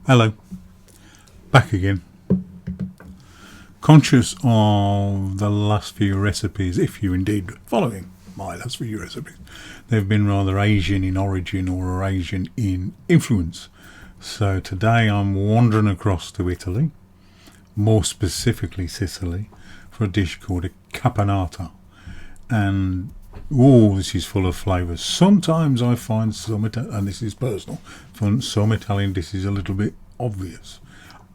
Hello, back again. Conscious of the last few recipes, if you're indeed following my last few recipes, they've been rather Asian in origin or Asian in influence. So today I'm wandering across to Italy, more specifically Sicily, for a dish called a caponata. And this is full of flavours. Sometimes I find and this is personal, some Italian dishes a little bit obvious.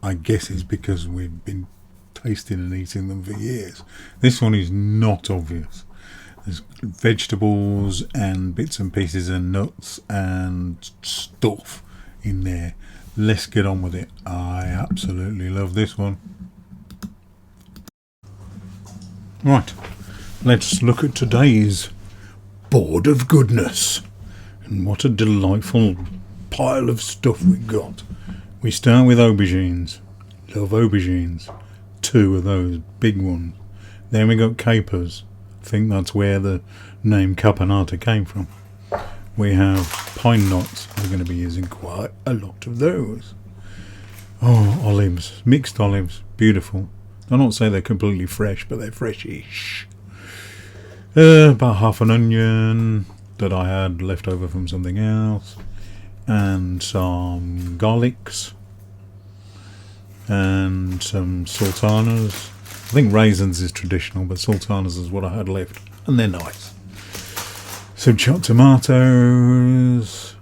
I guess it's because we've been tasting and eating them for years. This one is not obvious. There's vegetables and bits and pieces and nuts and stuff in there. Let's get on with it. I absolutely love this one. Right, let's look at today's board of goodness. And what a delightful pile of stuff we got. We start with aubergines. Love aubergines. 2 of those big ones. Then we got capers. I think that's where the name caponata came from. We have pine nuts. We're going to be using quite a lot of those. Olives. Mixed olives. Beautiful. I'll not say they're completely fresh, but they're freshish. About half an onion that I had left over from something else. And some garlics. And some sultanas. I think raisins is traditional, but sultanas is what I had left. And they're nice. Some chopped tomatoes.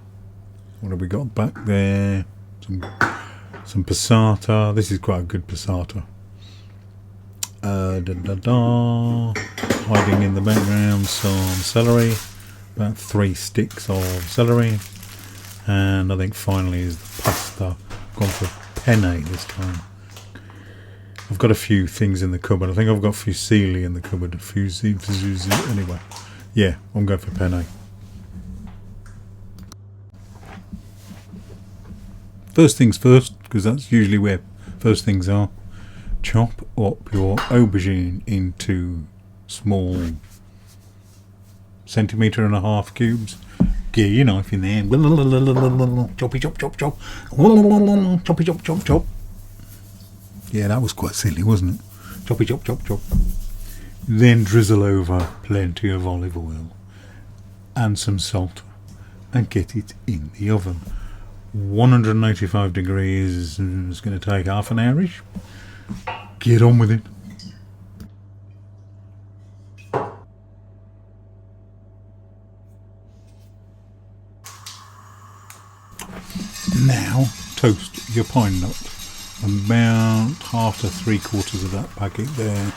What have we got back there? Some passata. This is quite a good passata. Hiding in the background some celery, about 3 sticks of celery, and I think finally is the pasta. I've gone for penne this time. I've got a few things in the cupboard. I think I've got fusilli in the cupboard. Anyway, yeah, I'm going for penne. First things first, because that's usually where first things are. Chop up your aubergine into small 1.5 cm cubes. Get your knife in there. Choppy chop chop chop. Choppy chop chop chop. Yeah, that was quite silly, wasn't it? Choppy chop chop chop. Then drizzle over plenty of olive oil and some salt and get it in the oven. 185 degrees is going to take half an hour-ish. Get on with it. Now toast your pine nut. About 1/2 to 3/4 of that packet there.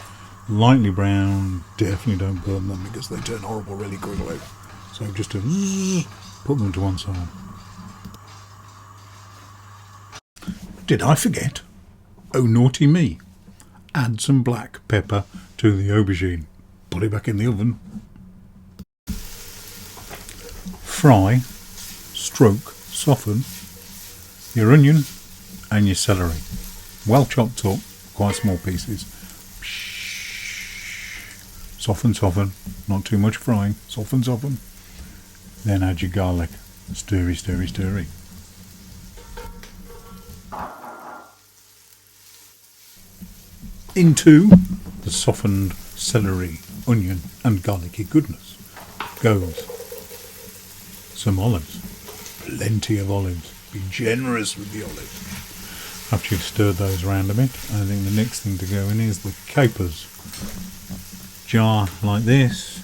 Lightly brown. Definitely don't burn them because they turn horrible really quickly. So just to put them to one side. Did I forget? Oh, naughty me. Add some black pepper to the aubergine. Put it back in the oven. Fry, soften your onion and your celery. Well chopped up, quite small pieces. Soften, not too much frying. Soften. Then add your garlic. Stirry. Into the softened celery, onion and garlicky goodness goes some olives. Plenty of olives. Be generous with the olives. After you've stirred those around a bit, I think the next thing to go in is the capers. Jar like this.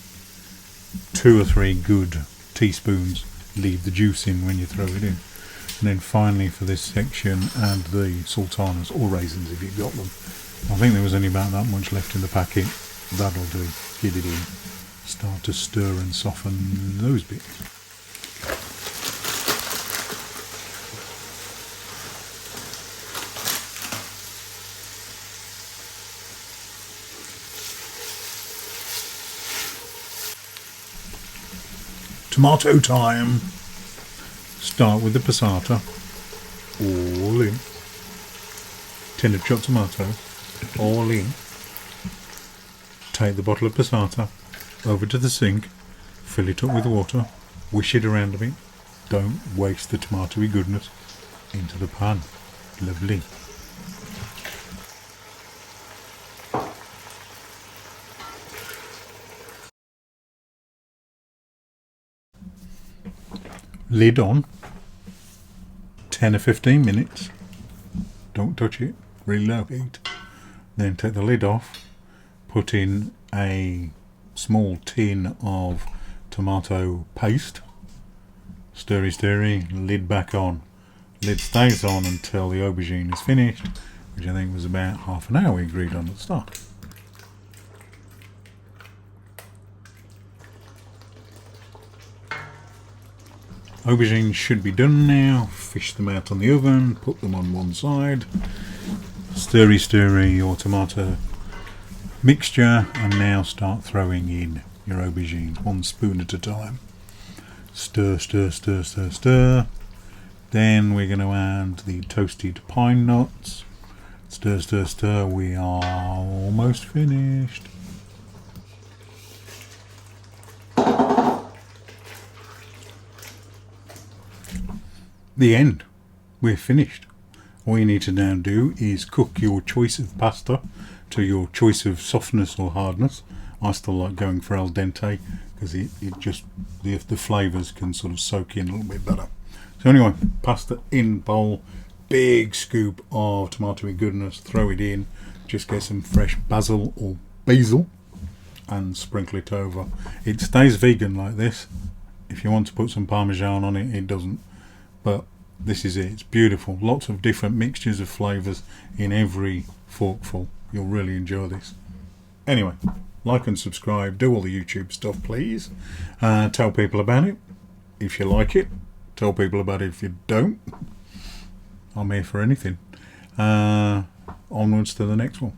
2 or 3 good teaspoons. Leave the juice in when you throw it in. And then finally for this section add the sultanas or raisins if you've got them. I think there was only about that much left in the packet. That'll do. Get it in. Start to stir and soften those bits. Tomato time. Start with the passata. All in. Tin of chopped tomatoes. All in. Take the bottle of passata over to the sink, fill it up with water, wish it around a bit. Don't waste the tomatoey goodness. Into the pan. Lovely. Lid on. 10 or 15 minutes. Don't touch it. Really low heat. Then take the lid off. Put in a small tin of tomato paste. Stirry, lid back on. Lid stays on until the aubergine is finished, which I think was about half an hour we agreed on at the start. Aubergines should be done now. Fish them out on the oven, put them on one side. Stirry your tomato mixture, and now start throwing in your aubergines, 1 spoon at a time. Stir. Then we're going to add the toasted pine nuts. Stir. We are almost finished. The end. We're finished. All you need to now do is cook your choice of pasta to your choice of softness or hardness. I still like going for al dente because it just the flavours can sort of soak in a little bit better. So anyway, pasta in bowl, big scoop of tomatoey goodness, throw it in, just get some fresh basil or basil and sprinkle it over. It stays vegan like this. If you want to put some parmesan on it, it doesn't, but this is it. It's beautiful. Lots of different mixtures of flavours in every forkful. You'll really enjoy this. Anyway, like and subscribe, do all the YouTube stuff please. Tell people about it if you like it. Tell people about it if you don't. I'm here for anything. Onwards to the next one.